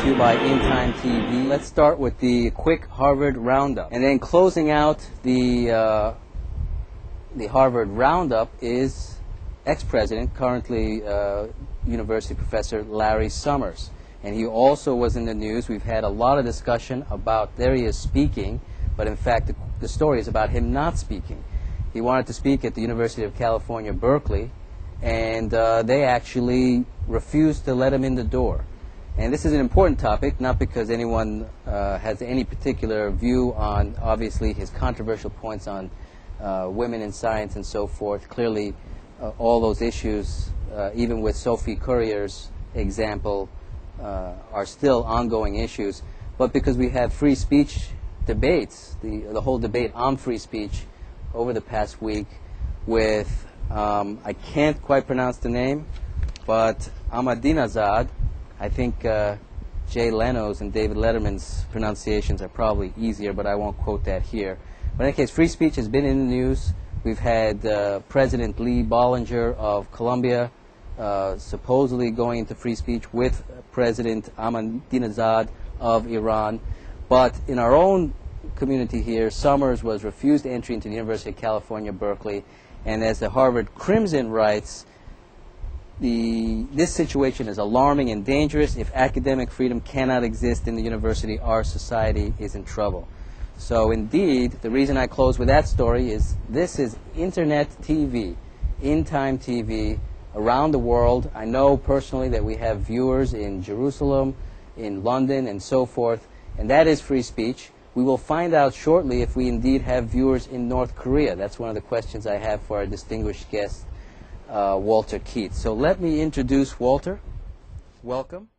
to you by InTimeTV. Let's start with the quick Harvard Roundup. And then closing out the Harvard Roundup is ex-president, currently university professor Larry Summers. And he also was in the news. We've had a lot of discussion about, there he is speaking, but in fact the story is about him not speaking. He wanted to speak at the University of California, Berkeley, and they actually refused to let him in the door. And this is an important topic, not because anyone has any particular view on, obviously, his controversial points on women in science and so forth. Clearly, all those issues, even with Sophie Currier's example, are still ongoing issues. But because we had free speech debates, the whole debate on free speech over the past week with, I can't quite pronounce the name, but Ahmadinejad. I think Jay Leno's and David Letterman's pronunciations are probably easier, but I won't quote that here. But in any case, free speech has been in the news. We've had President Lee Bollinger of Colombia supposedly going into free speech with President Ahmadinejad of Iran. But in our own community here, Summers was refused entry into the University of California, Berkeley. And as the Harvard Crimson writes, this situation is alarming and dangerous. If academic freedom cannot exist in the university, our society is in trouble. So indeed, the reason I close with that story is this is Internet TV, InTimeTV, around the world. I know personally that we have viewers in Jerusalem, in London, and so forth, and that is free speech. We will find out shortly if we indeed have viewers in North Korea. That's one of the questions I have for our distinguished guest, Walter Keats. So let me introduce Walter. Welcome.